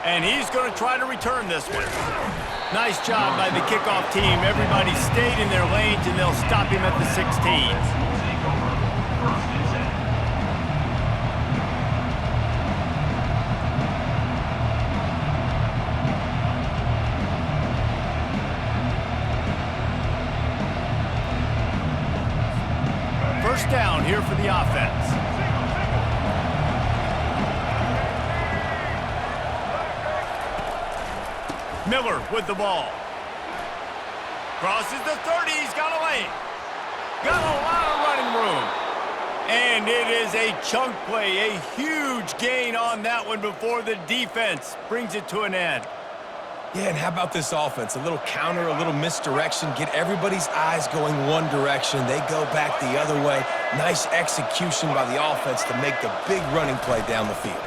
And he's going to try to return this one. Nice job by the kickoff team. Everybody stayed in their lanes, and they'll stop him at the 16. First down here for the offense. Miller with the ball. Crosses the 30. He's got a lane. Got a lot of running room. And it is a chunk play. A huge gain on that one before the defense brings it to an end. Yeah, and how about this offense? A little counter, a little misdirection. Get everybody's eyes going one direction. They go back the other way. Nice execution by the offense to make the big running play down the field.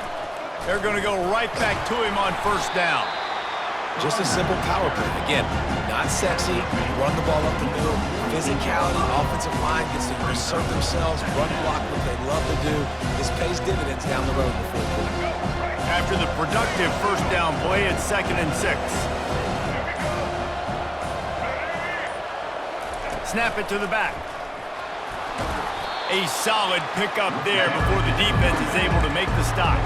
They're going to go right back to him on first down. Just a simple power play. Again, not sexy. Run the ball up the middle. Physicality, offensive line gets to assert themselves, run block what they love to do. This pays dividends down the road in the fourth quarter. After the productive first down play, it's 2nd and 6. Snap it to the back. A solid pickup there before the defense is able to make the stop.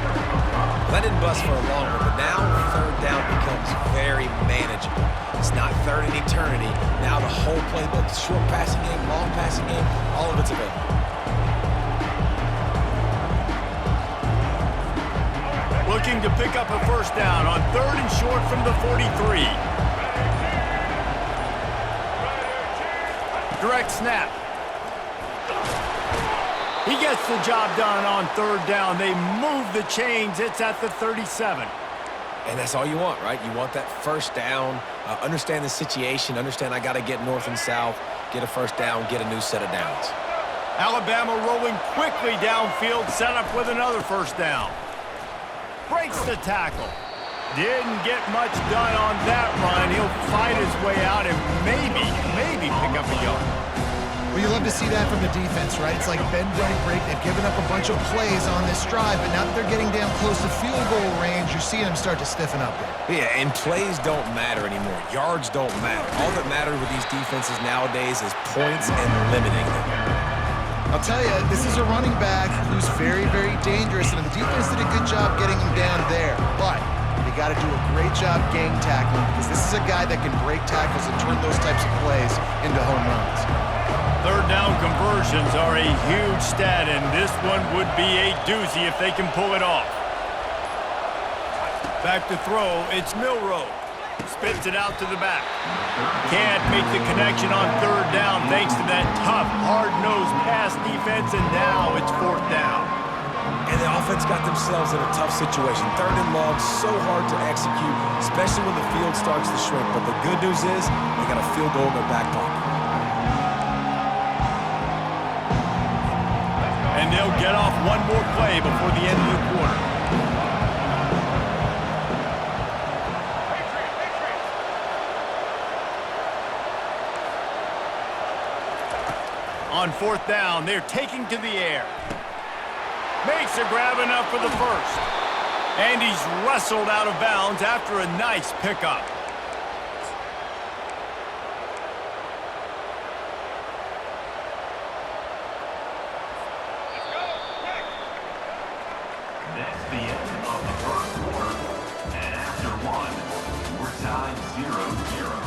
That didn't bust for a long one, but now third down becomes very manageable. It's not third in eternity. Now the whole playbook, short passing game, long passing game, all of it's available. Looking to pick up a first down on 3rd and short from the 43. Direct snap. He gets the job done on 3rd down. They move the chains. It's at the 37. And that's all you want, right? You want that first down, understand the situation, understand I got to get north and south, get a first down, get a new set of downs. Alabama rolling quickly downfield, set up with another first down. Breaks the tackle. Didn't get much done on that run. He'll fight his way out and maybe pick up a yard. Well, you love to see that from the defense, right? It's like bend, don't break. They've given up a bunch of plays on this drive, but now that they're getting down close to field goal range, you're seeing them start to stiffen up there. Yeah, and plays don't matter anymore. Yards don't matter. All that matters with these defenses nowadays is points and limiting them. I'll tell you, this is a running back who's very, very dangerous, and the defense did a good job getting him down there. But they got to do a great job gang tackling because this is a guy that can break tackles and turn those types of plays into home runs. Third down conversions are a huge stat, and this one would be a doozy if they can pull it off. Back to throw, it's Milroe. Spits it out to the back. Can't make the connection on 3rd down thanks to that tough, hard-nosed pass defense, and now it's 4th down. And the offense got themselves in a tough situation. 3rd and long, so hard to execute, especially when the field starts to shrink. But the good news is they got a field goal in their back pocket. And they'll get off one more play before the end of the quarter. On 4th down, they're taking to the air. Makes a grab enough for the first. And he's wrestled out of bounds after a nice pickup. That's the end of the first quarter. And after one, we're tied 0-0.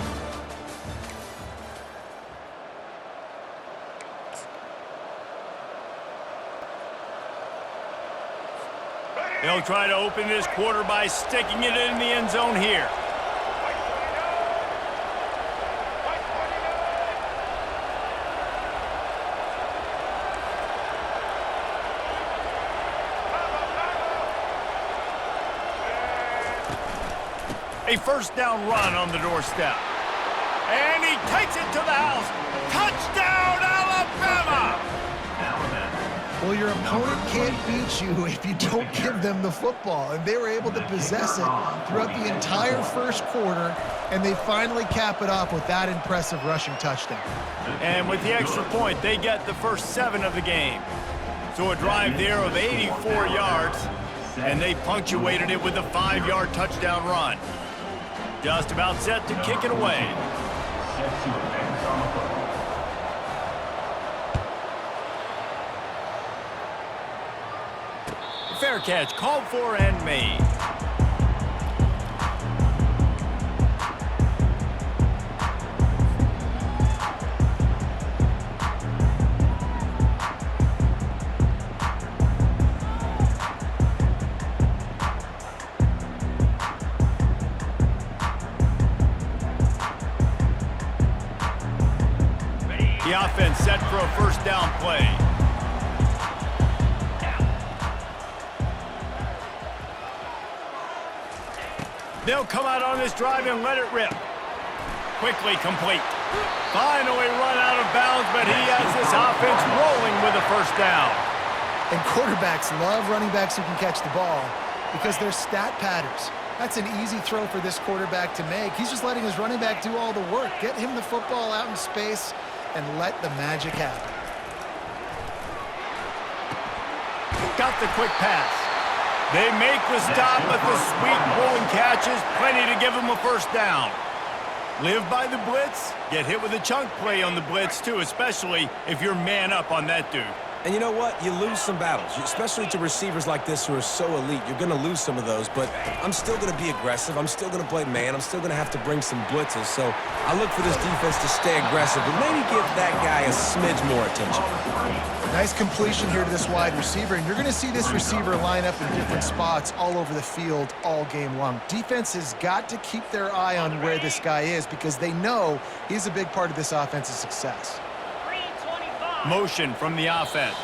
They'll try to open this quarter by sticking it in the end zone here. A first down run on the doorstep. And he takes it to the house. Touchdown, Alabama! Well, your opponent can't beat you if you don't give them the football. And they were able to possess it throughout the entire first quarter, and they finally cap it off with that impressive rushing touchdown. And with the extra point, they get the first 7 of the game. So a drive there of 84 yards. And they punctuated it with a 5-yard touchdown run. Just about set to kick it away. Set to advance on the football. Fair catch called for and made. The offense set for a first down play. They'll come out on this drive and let it rip. Quickly complete. Finally run out of bounds, but he has this offense rolling with a first down. And quarterbacks love running backs who can catch the ball because they're stat patterns. That's an easy throw for this quarterback to make. He's just letting his running back do all the work. Get him the football out in space and let the magic happen. Got the quick pass. They make the stop, but the sweet rolling catch is plenty to give them a first down. Live by the blitz, get hit with a chunk play on the blitz too, especially if you're man up on that dude. And you know what? You lose some battles, especially to receivers like this who are so elite. You're going to lose some of those, but I'm still going to be aggressive. I'm still going to play man. I'm still going to have to bring some blitzes. So I look for this defense to stay aggressive and maybe give that guy a smidge more attention. Nice completion here to this wide receiver, and you're going to see this receiver line up in different spots all over the field all game long. Defense has got to keep their eye on where this guy is because they know he's a big part of this offense's success. Motion from the offense.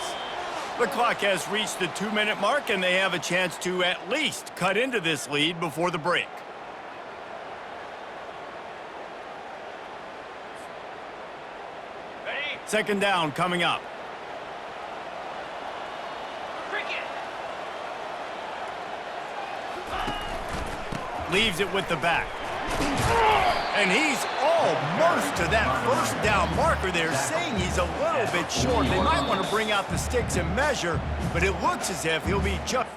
The clock has reached the 2-minute mark, and they have a chance to at least cut into this lead before the break. Ready? Second down coming up. Leaves it with the back. And he's almost to that first down marker there, saying he's a little bit short. They might want to bring out the sticks and measure, but it looks as if he'll be just...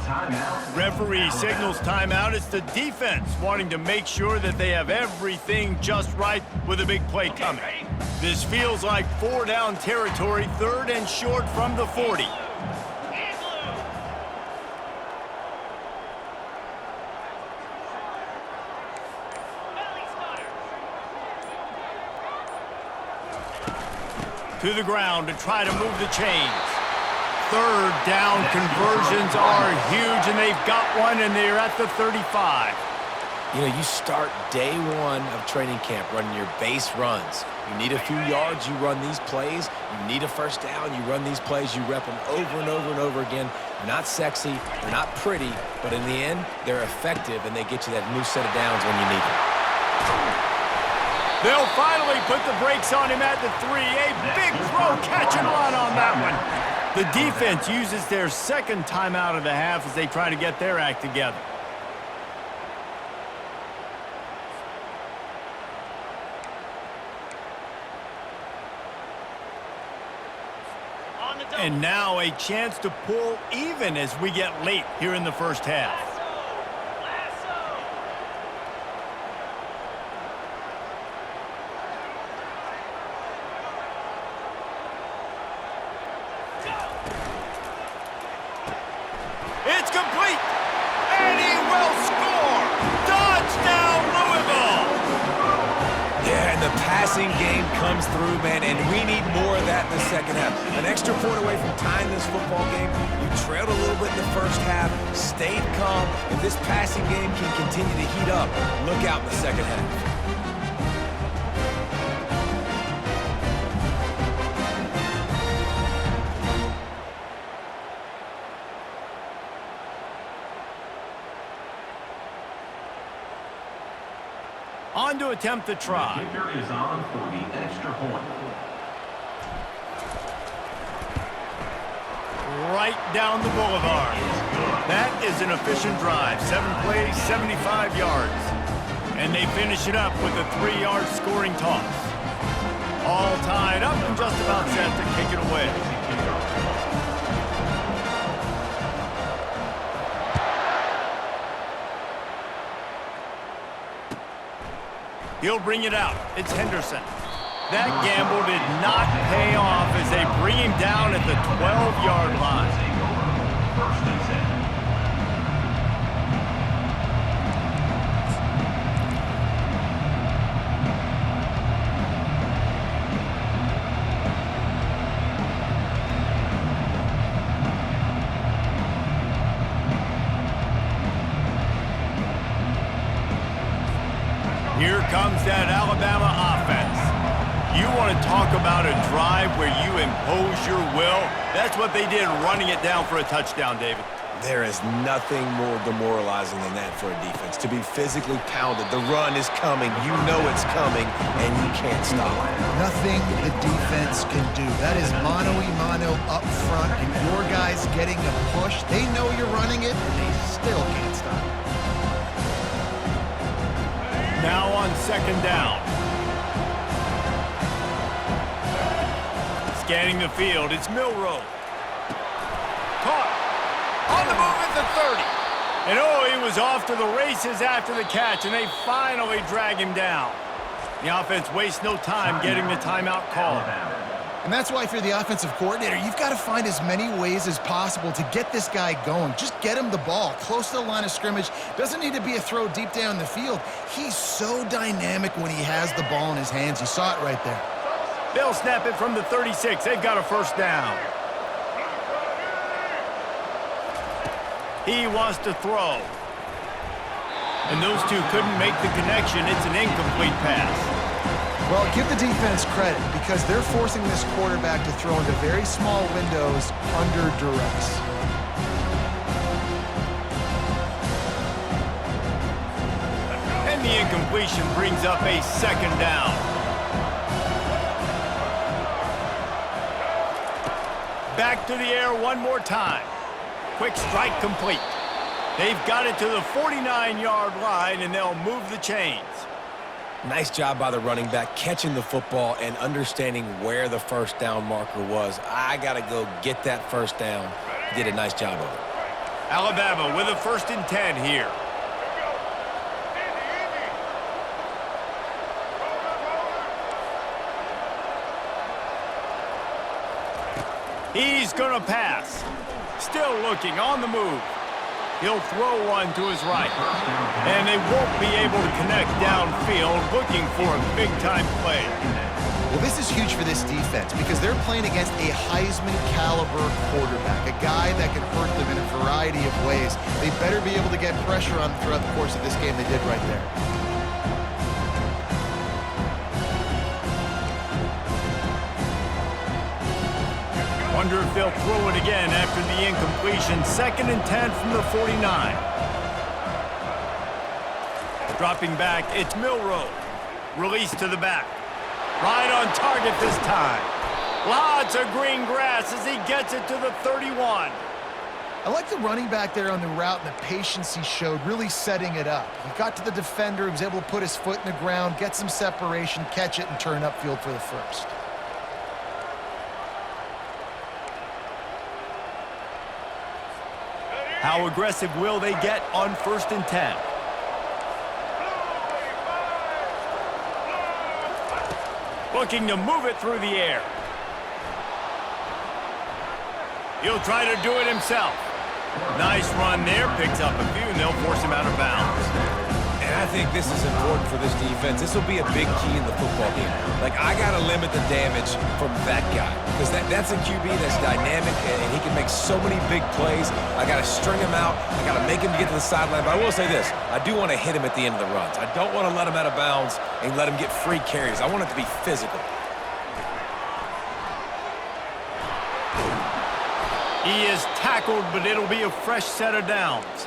Timeout. Referee signals timeout. It's the defense wanting to make sure that they have everything just right with a big play coming. This feels like 4-down territory, 3rd and short from the 40. To the ground to try to move the chains. Third down conversions are huge, and they've got one, and they're at the 35. You know, you start day one of training camp running your base runs. You need a few yards, you run these plays. You need a first down, you run these plays. You rep them over and over and over again. They're not sexy, they're not pretty, but in the end, they're effective, and they get you that new set of downs when you need them. They'll finally put the brakes on him at the 3. A big throw, catch and run on that one. The defense uses their second timeout of the half as they try to get their act together. And now a chance to pull even as we get late here in the first half. It's complete, and he will score. Touchdown, Louisville. Yeah, and the passing game comes through, man, and we need more of that in the second half. An extra point away from tying this football game. You trailed a little bit in the first half, stayed calm. If this passing game can continue to heat up, look out in the second half. On to attempt the try. The kicker is on for the extra point. Right down the boulevard. That is an efficient drive. 7 plays, 75 yards. And they finish it up with a 3-yard scoring toss. All tied up and just about set to kick it away. He'll bring it out. It's Henderson. That gamble did not pay off as they bring him down at the 12-yard line. First and 10. Here comes that Alabama offense. You want to talk about a drive where you impose your will? That's what they did, running it down for a touchdown, David. There is nothing more demoralizing than that for a defense. To be physically pounded. The run is coming. You know it's coming, and you can't stop it. Nothing the defense can do. That is mano-a-mano up front, and your guys getting a push. They know you're running it, and they still can't stop it. Now on second down. Scanning the field, it's Milroe. Caught. On the move at the 30. And oh, he was off to the races after the catch, and they finally drag him down. The offense wastes no time getting the timeout called. And that's why if you're the offensive coordinator, you've got to find as many ways as possible to get this guy going. Just get him the ball close to the line of scrimmage. Doesn't need to be a throw deep down the field. He's so dynamic when he has the ball in his hands. You saw it right there. They'll snap it from the 36. They've got a first down. He wants to throw. And those two couldn't make the connection. It's an incomplete pass. Well, give the defense credit because they're forcing this quarterback to throw into very small windows under duress. And the incompletion brings up a second down. Back to the air one more time. Quick strike complete. They've got it to the 49-yard line, and they'll move the chains. Nice job by the running back catching the football and understanding where the first down marker was. I got to go get that first down. He did a nice job of it. Alabama with a 1st and 10 here. He's going to pass. Still looking on the move. He'll throw one to his right. And they won't be able to connect downfield, looking for a big-time play. Well, this is huge for this defense because they're playing against a Heisman-caliber quarterback, a guy that can hurt them in a variety of ways. They better be able to get pressure on them throughout the course of this game. They did right there. Wonder if they'll throw it again after the incompletion. 2nd and 10 from the 49. Dropping back, it's Milroe. Release to the back. Right on target this time. Lots of green grass as he gets it to the 31. I like the running back there on the route and the patience he showed, really setting it up. He got to the defender, he was able to put his foot in the ground, get some separation, catch it, and turn upfield for the first. How aggressive will they get on 1st and 10? Looking to move it through the air. He'll try to do it himself. Nice run there, picks up a few, and they'll force him out of bounds. And I think this is important for this defense. This will be a big key in the football game. Like, I got to limit the damage from that guy because that's a QB that's dynamic, and he can make so many big plays. I got to string him out. I got to make him get to the sideline. But I will say this. I do want to hit him at the end of the runs. I don't want to let him out of bounds and let him get free carries. I want it to be physical. He is tackled, but it'll be a fresh set of downs.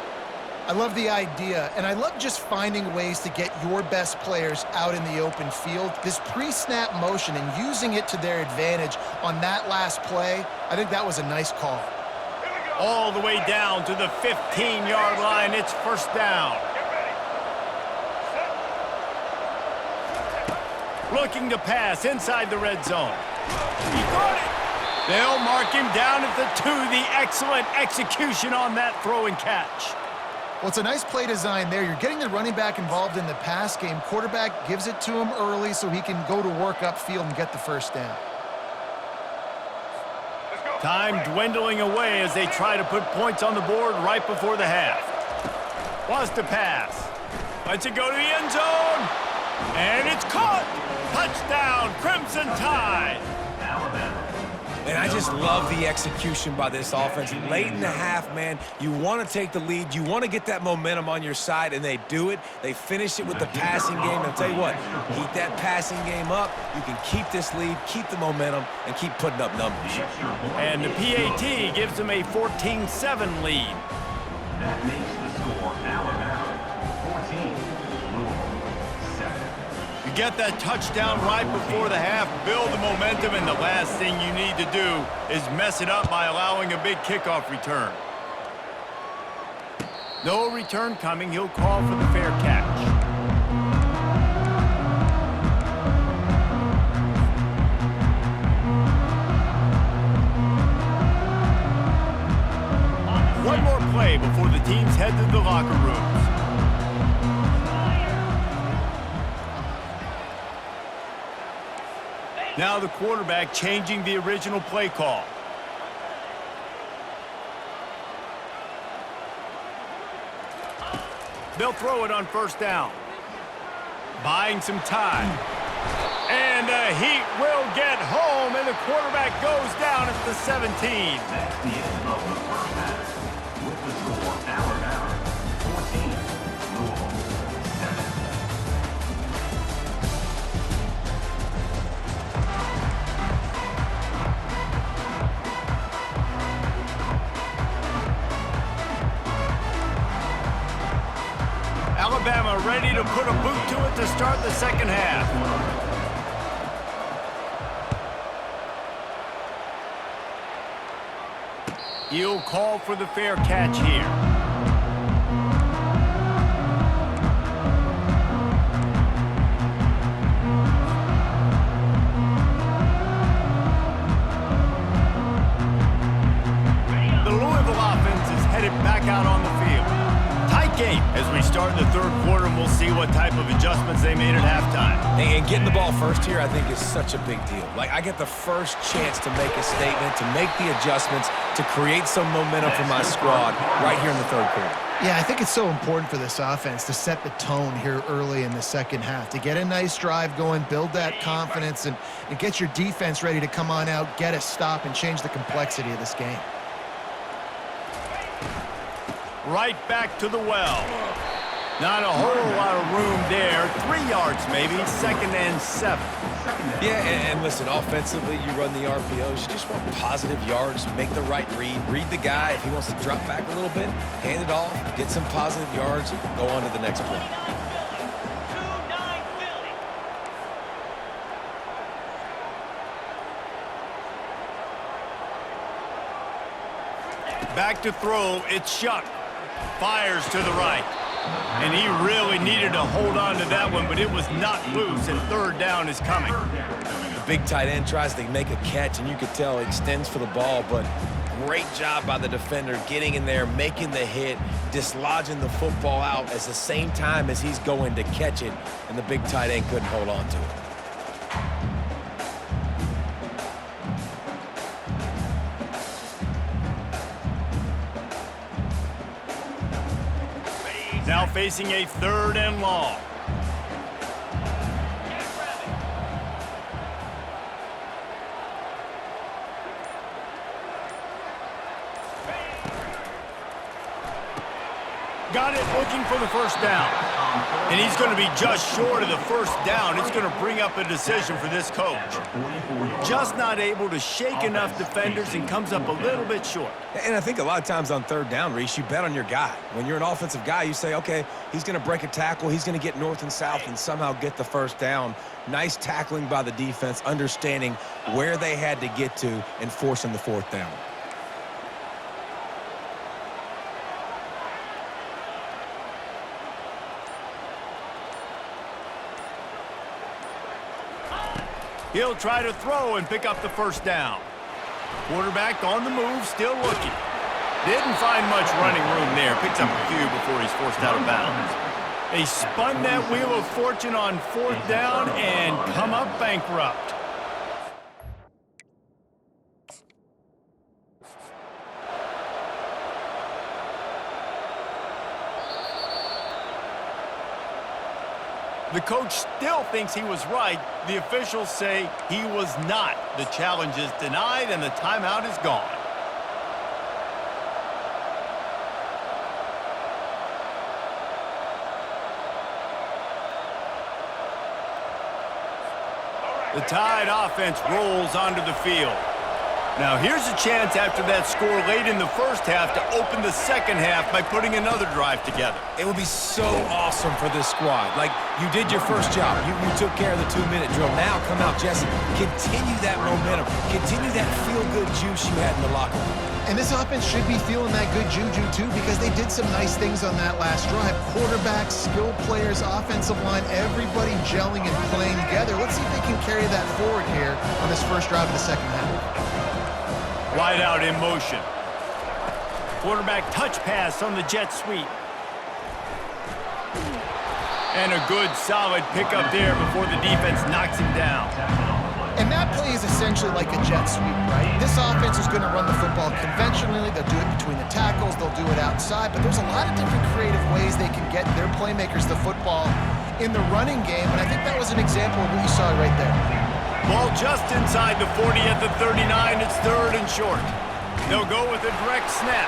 I love the idea, and I love just finding ways to get your best players out in the open field. This pre-snap motion and using it to their advantage on that last play, I think that was a nice call. All the way down to the 15-yard line. It's 1st down. Looking to pass inside the red zone. He got it. They'll mark him down at the 2. The excellent execution on that throw and catch. Well, it's a nice play design there. You're getting the running back involved in the pass game. Quarterback gives it to him early so he can go to work upfield and get the 1st down. Time dwindling away as they try to put points on the board right before the half. Wants to pass. Lets it go to the end zone. And it's caught. Touchdown, Crimson Tide. And I just love the execution by this offense. Late in the half, man, you want to take the lead. You want to get that momentum on your side, and they do it. They finish it with the passing game. And I'll tell you what, keep that passing game up. You can keep this lead, keep the momentum, and keep putting up numbers. And the PAT gives them a 14-7 lead. That makes the score Alabama 14, Louisville 7. You get that touchdown right before the half, build the momentum, and the last thing you need to do is mess it up by allowing a big kickoff return. No return coming. He'll call for the fair catch. One more play before the teams head to the locker rooms. Now the quarterback changing the original play call. They'll throw it on 1st down. Buying some time. And the Heat will get home, and the quarterback goes down at the 17. That's the end of the first half. With the score, Alabama 14, Louisville 7. Alabama ready to put a boot to it to start the 2nd half. He'll call for the fair catch here. The Louisville offense is headed back out on the field. Tight game as we start the 3rd quarter, and we'll see what type of adjustments they made at halftime. And getting the ball first here, I think, is such a big deal. Like, I get the first chance to make a statement, to make the adjustments, to create some momentum for my squad right here in the 3rd quarter. Yeah, I think it's so important for this offense to set the tone here early in the second half, to get a nice drive going, build that confidence, and get your defense ready to come on out, get a stop, and change the complexity of this game. Right back to the well. Not a whole lot of room there. 3 yards maybe, 2nd and 7. Yeah, and listen, offensively, you run the RPOs. You just want positive yards, make the right read the guy. If he wants to drop back a little bit, hand it off, get some positive yards, go on to the next play. Back to throw, it's Shuck. Fires to the right. And he really needed to hold on to that one, but it was not loose, and 3rd down is coming. The big tight end tries to make a catch, and you could tell he extends for the ball, but great job by the defender getting in there, making the hit, dislodging the football out at the same time as he's going to catch it, and the big tight end couldn't hold on to it. Now facing a 3rd and long. Got it, looking for the first down. And he's going to be just short of the first down. It's going to bring up a decision for this coach. Just not able to shake enough defenders and comes up a little bit short. And I think a lot of times on 3rd down, Reese, you bet on your guy. When you're an offensive guy, you say, okay, he's going to break a tackle, he's going to get north and south and somehow get the first down. Nice tackling by the defense, understanding where they had to get to and forcing the 4th down. He'll try to throw and pick up the first down. Quarterback on the move, still looking. Didn't find much running room there. Picks up a few before he's forced out of bounds. They spun that wheel of fortune on 4th down and come up bankrupt. The coach still thinks he was right. The officials say he was not. The challenge is denied and the timeout is gone. The Tide offense rolls onto the field. Now here's a chance after that score late in the first half to open the second half by putting another drive together. It would be so awesome for this squad. Like, you did your first job. You took care of the 2-minute drill. Now come out, Jesse. Continue that momentum. Continue that feel-good juice you had in the locker room. And this offense should be feeling that good juju, too, because they did some nice things on that last drive. Quarterbacks, skilled players, offensive line, everybody gelling and playing together. Let's see if they can carry that forward here on this first drive of the second half. Wide out in motion. Quarterback touch pass on the jet sweep. And a good solid pickup there before the defense knocks him down. And that play is essentially like a jet sweep, right? This offense is going to run the football conventionally. They'll do it between the tackles. They'll do it outside. But there's a lot of different creative ways they can get their playmakers the football in the running game. And I think that was an example of what you saw right there. Ball just inside the 40 at the 39. It's 3rd and short. They'll go with a direct snap.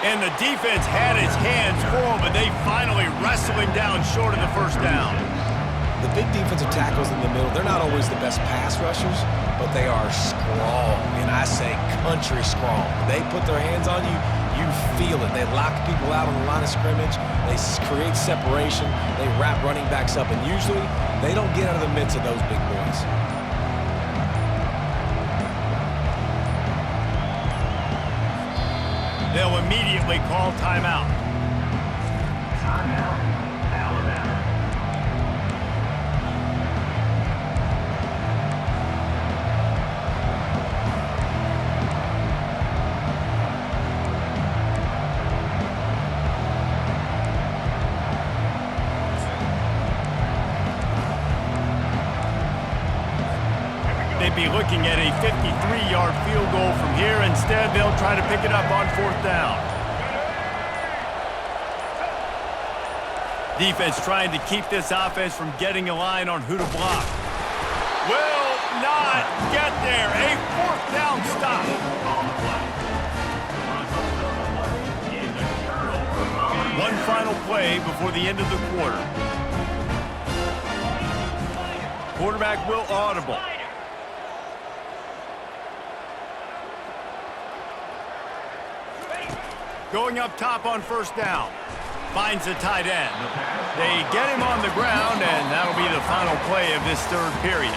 And the defense had his hands full, but they finally wrestle him down short of the first down. The big defensive tackles in the middle, they're not always the best pass rushers, but they are strong, and I say country strong. They put their hands on you, you feel it. They lock people out on the line of scrimmage. They create separation. They wrap running backs up, and usually they don't get out of the midst of those big boys. They'll immediately call timeout. Timeout, Alabama. They'd be looking at a 53-yard field goal from here. Instead, they'll try to pick it up on 4th down. Defense trying to keep this offense from getting a line on who to block. Will not get there. A fourth down stop. One final play before the end of the quarter. Quarterback will audible. Going up top on first down. Finds the tight end. They get him on the ground, and that'll be the final play of this third period.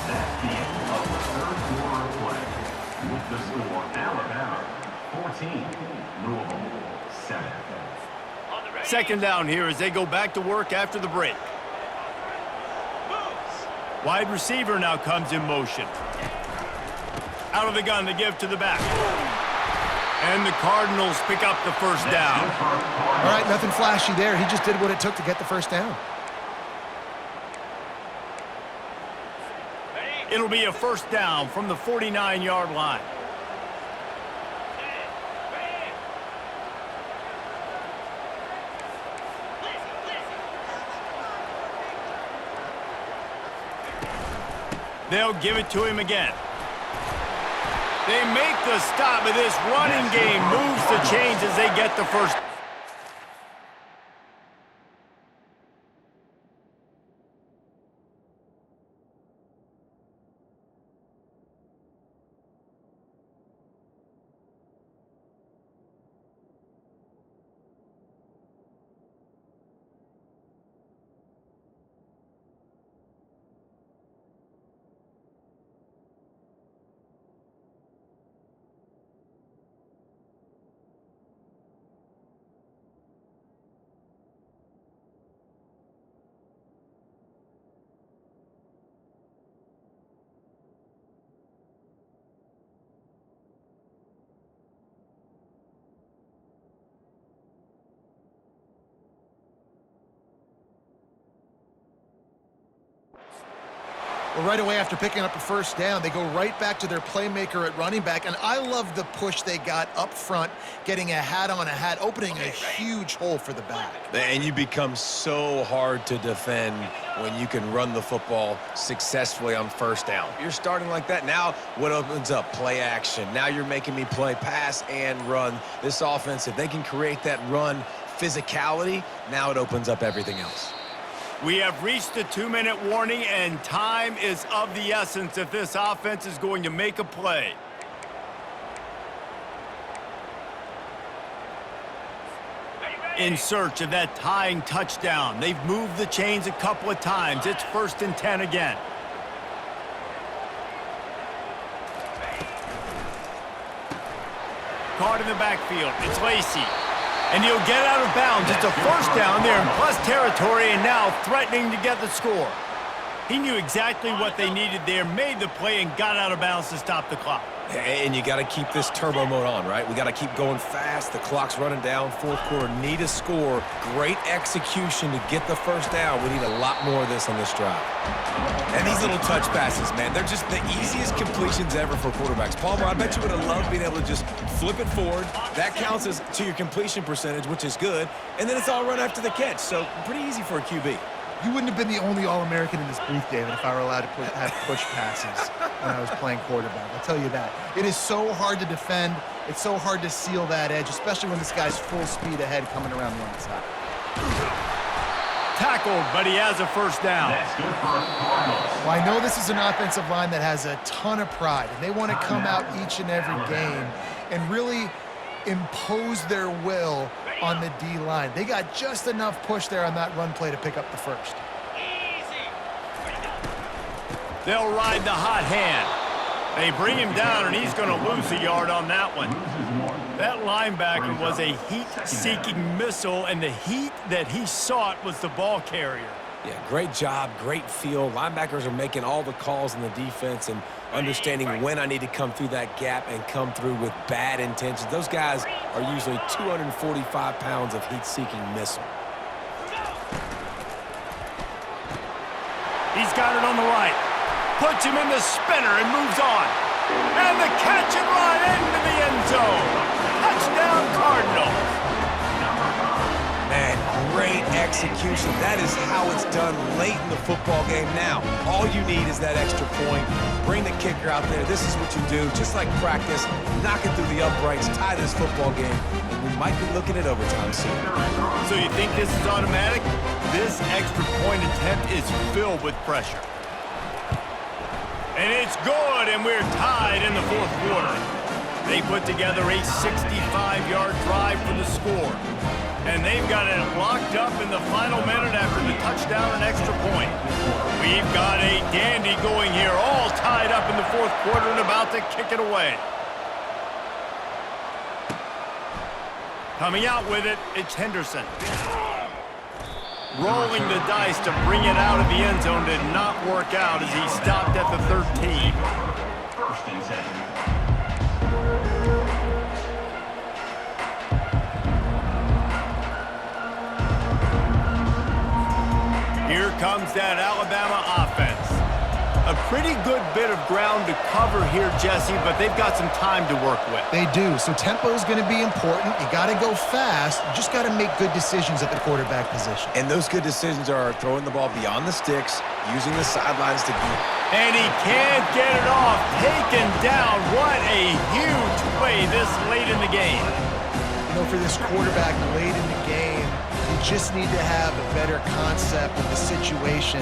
That's the end of the third quarter of play. With the score, Alabama 14, Louisville 7. Second down here as they go back to work after the break. Wide receiver now comes in motion. Out of the gun to give to the back. And the Cardinals pick up the first down. All right, nothing flashy there. He just did what it took to get the first down. It'll be a first down from the 49-yard line. They'll give it to him again. They make the stop, but this running game moves the chains as they get the first. Well, right away after picking up a first down, they go right back to their playmaker at running back. And I love the push they got up front, getting a hat on a hat, opening a huge hole for the back. And you become so hard to defend when you can run the football successfully on first down. You're starting like that. Now what opens up? Play action. Now you're making me play pass and run. This offense, if they can create that run physicality, now it opens up everything else. We have reached the 2-minute warning, and time is of the essence if this offense is going to make a play. In search of that tying touchdown. They've moved the chains a couple of times. It's 1st and 10 again. Caught in the backfield. It's Lacey. And he'll get out of bounds. It's a first down there in plus territory, and now threatening to get the score. He knew exactly what they needed there, made the play, and got out of bounds to stop the clock. And you got to keep this turbo mode on, right? We got to keep going fast. The clock's running down. Fourth quarter, need a score. Great execution to get the first down. We need a lot more of this on this drive. And these little touch passes, man, they're just the easiest completions ever for quarterbacks. Palmer, I bet you would have loved being able to just flip it forward. That counts as to your completion percentage, which is good. And then it's all run after the catch. So pretty easy for a QB. You wouldn't have been the only All-American in this booth, David, if I were allowed to have push passes when I was playing quarterback. I'll tell you that. It is so hard to defend. It's so hard to seal that edge, especially when this guy's full speed ahead coming around the inside. Tackled, but he has a first down. That's good for the Cardinals. Well, I know this is an offensive line that has a ton of pride, and they want to come out each and every game and really impose their will on the D-line. They got just enough push there on that run play to pick up the first. They'll ride the hot hand. They bring him down, and he's going to lose a yard on that one. That linebacker was a heat-seeking missile, and the heat that he sought was the ball carrier. Yeah, great job, great feel. Linebackers are making all the calls in the defense and understanding when I need to come through that gap and come through with bad intentions. Those guys are usually 245 pounds of heat-seeking missile. He's got it on the right. Puts him in the spinner and moves on. And the catch and run into the end zone. Touchdown, Cardinals. execution. That is how it's done late in the football game now. All you need is that extra point. Bring the kicker out there. This is what you do. Just like practice, knock it through the uprights, tie this football game, and we might be looking at overtime soon. So you think this is automatic? This extra point attempt is filled with pressure. And it's good, and we're tied in the fourth quarter. They put together a 65-yard drive for the score. And they've got it locked up in the final minute after the touchdown and extra point. We've got a dandy going here, all tied up in the fourth quarter and about to kick it away. Coming out with it, it's Henderson. Rolling the dice to bring it out of the end zone did not work out as he stopped at the 13. First and 10. Here comes that Alabama offense. A pretty good bit of ground to cover here, Jesse, but they've got some time to work with. They do, so tempo is going to be important. You got to go fast. You just got to make good decisions at the quarterback position. And those good decisions are throwing the ball beyond the sticks, using the sidelines to keep. And he can't get it off. Taken down. What a huge play this late in the game. You know, for this quarterback late in the game, you just need to have a better concept of the situation.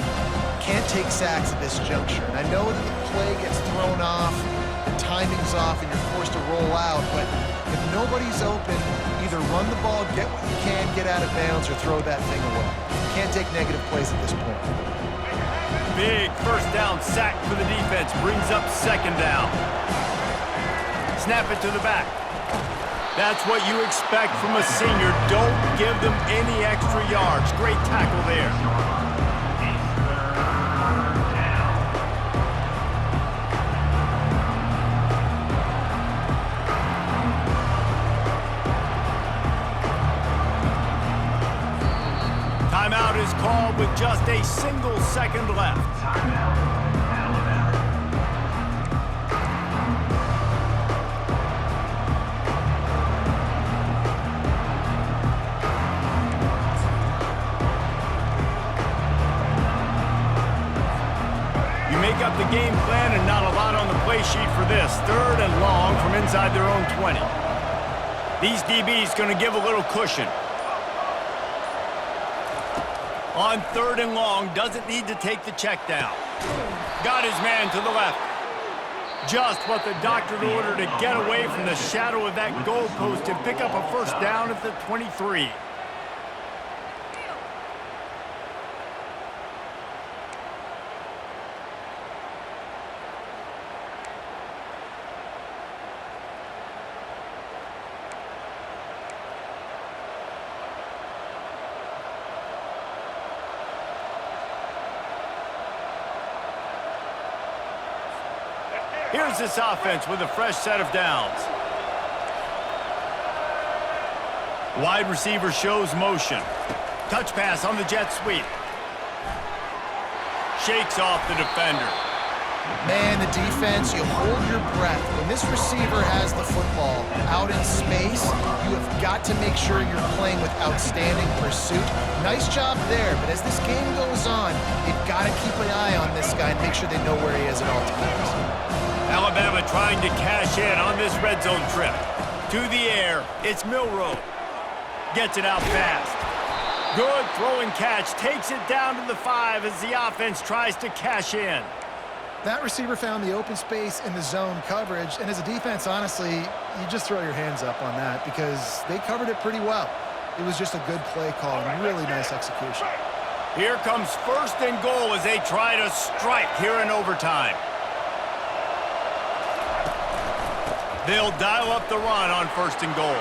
Can't take sacks at this juncture. And I know that the play gets thrown off, the timing's off, and you're forced to roll out, but if nobody's open, either run the ball, get what you can, get out of bounds, or throw that thing away. You can't take negative plays at this point. Big first down sack for the defense. Brings up second down. Snap it to the back. That's what you expect from a senior. Don't give them any extra yards. Great tackle there. Timeout is called with just a single second left. Timeout, Alabama. You make up the game plan and not a lot on the play sheet for this. Third and long from inside their own 20. These DBs going to give a little cushion. On third and long, doesn't need to take the check down. Got his man to the left. Just what the doctor ordered to get away from the shadow of that goalpost and pick up a first down at the 23. Here's this offense with a fresh set of downs. Wide receiver shows motion. Touch pass on the jet sweep. Shakes off the defender. Man, the defense, you hold your breath. When this receiver has the football out in space, you have got to make sure you're playing with outstanding pursuit. Nice job there, but as this game goes on, you've got to keep an eye on this guy and make sure they know where he is at all times. Alabama trying to cash in on this red zone trip. To the air, it's Milroe. Gets it out fast. Good throwing catch, takes it down to the 5 as the offense tries to cash in. That receiver found the open space in the zone coverage, and as a defense, honestly, you just throw your hands up on that because they covered it pretty well. It was just a good play call and really nice execution. Here comes first and goal as they try to strike here in overtime. They'll dial up the run on first and goal.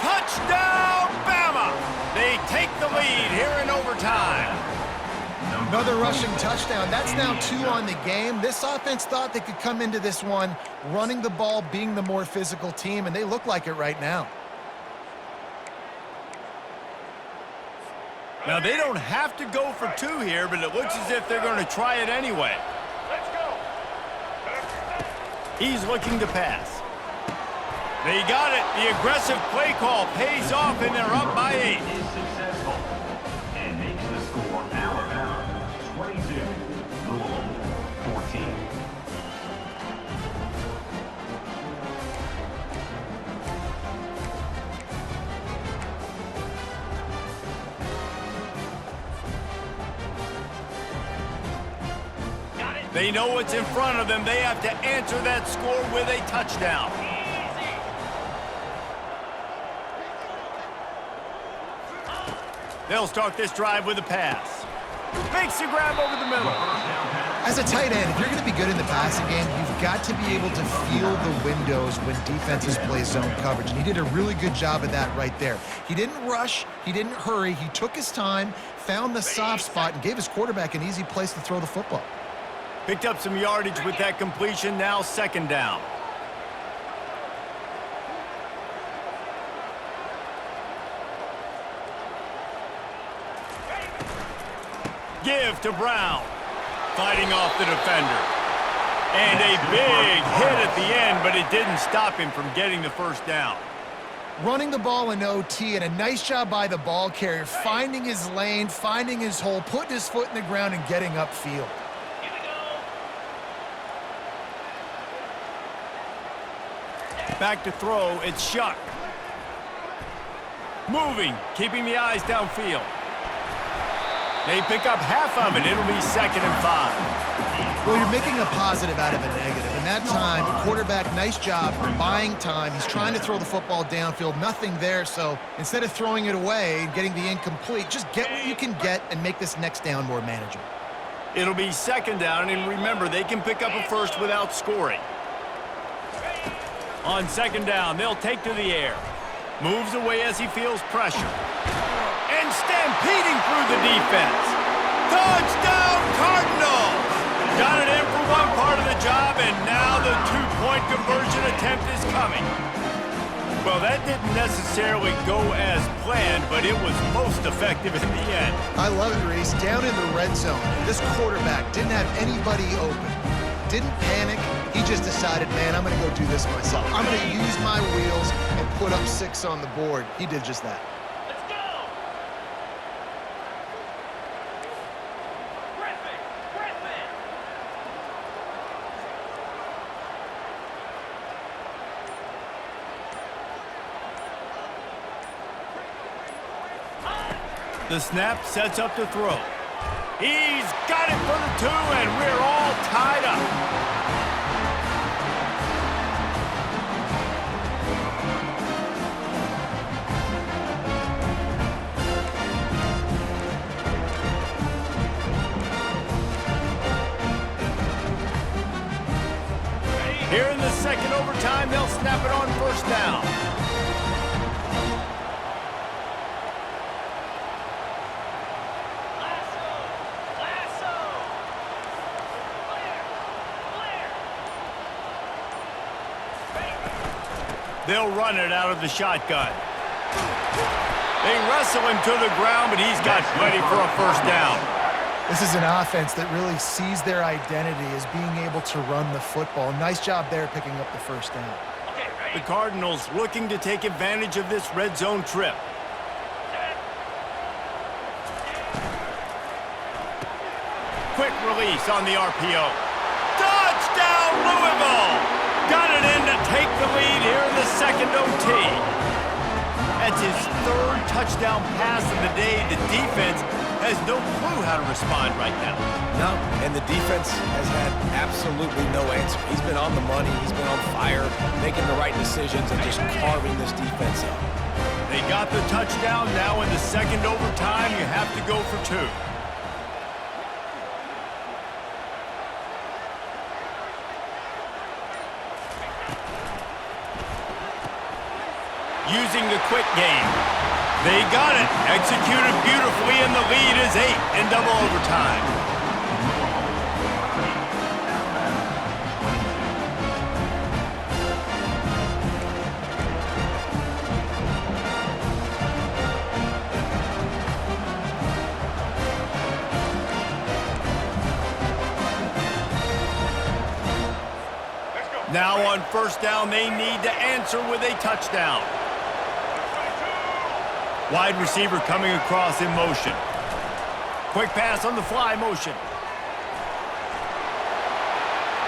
Touchdown, Bama! They take the lead here in overtime. Another rushing touchdown. That's now 2 on the game. This offense thought they could come into this one running the ball, being the more physical team, and they look like it right now. Now, they don't have to go for 2 here, but it looks as if they're going to try it anyway. Let's go. He's looking to pass. They got it. The aggressive play call pays off, and they're up by 8. Is successful. And they They know what's in front of them. They have to answer that score with a touchdown. They'll start this drive with a pass. Makes the grab over the middle. As a tight end, if you're going to be good in the passing game, you've got to be able to feel the windows when defenses play zone coverage. And he did a really good job of that right there. He didn't rush. He didn't hurry. He took his time, found the soft spot, and gave his quarterback an easy place to throw the football. Picked up some yardage with that completion. Now 2nd down. Give to Brown. Fighting off the defender. And a big hit at the end, but it didn't stop him from getting the 1st down. Running the ball in OT, and a nice job by the ball carrier, finding his lane, finding his hole, putting his foot in the ground, and getting upfield. Back to throw, it's Shuck. Moving, keeping the eyes downfield. They pick up half of it. It'll be 2nd and 5. Well, you're making a positive out of a negative. And that time, the quarterback, nice job buying time. He's trying to throw the football downfield. Nothing there, so instead of throwing it away and getting the incomplete, just get what you can get and make this next down more manageable. It'll be 2nd down, and remember, they can pick up a 1st without scoring. On 2nd down, they'll take to the air. Moves away as he feels pressure. And stampeding through the defense. Touchdown, Cardinals! Got it in for one part of the job, and now the 2-point conversion attempt is coming. Well, that didn't necessarily go as planned, but it was most effective in the end. I love it, Reese. Down in the red zone, this quarterback didn't have anybody open. Didn't panic. He just decided, man, I'm going to go do this myself. I'm going to use my wheels and put up 6 on the board. He did just that. The snap sets up to throw. He's got it for the 2, and we're all tied up. Here in the 2nd overtime, they'll snap it on 1st down. They'll run it out of the shotgun. They wrestle him to the ground, but he's got plenty for a 1st down. This is an offense that really sees their identity as being able to run the football. Nice job there picking up the 1st down. The Cardinals looking to take advantage of this red zone trip. Quick release on the RPO. Touchdown, Louisville! Got it in to take the lead here in the 2nd OT. That's his 3rd touchdown pass of the day. The defense has no clue how to respond right now. No, and the defense has had absolutely no answer. He's been on the money. He's been on fire, making the right decisions and just carving this defense up. They got the touchdown. Now in the 2nd overtime, you have to go for 2. Using the quick game. They got it. Executed beautifully, and the lead is 8 in double overtime. Now on 1st down, they need to answer with a touchdown. Wide receiver coming across in motion. Quick pass on the fly motion.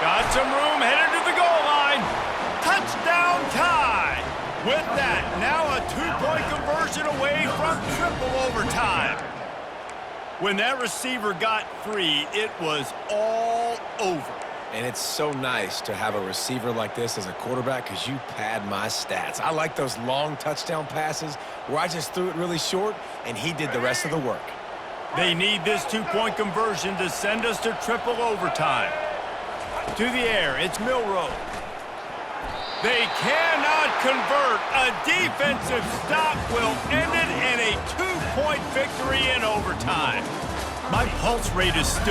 Got some room, headed to the goal line. Touchdown tie. With that, now a 2-point conversion away from triple overtime. When that receiver got free, it was all over. And it's so nice to have a receiver like this as a quarterback because you pad my stats. I like those long touchdown passes where I just threw it really short and he did the rest of the work. They need this two-point conversion to send us to triple overtime. To the air, it's Milroe. They cannot convert. A defensive stop will end it in a two-point victory in overtime. My pulse rate is still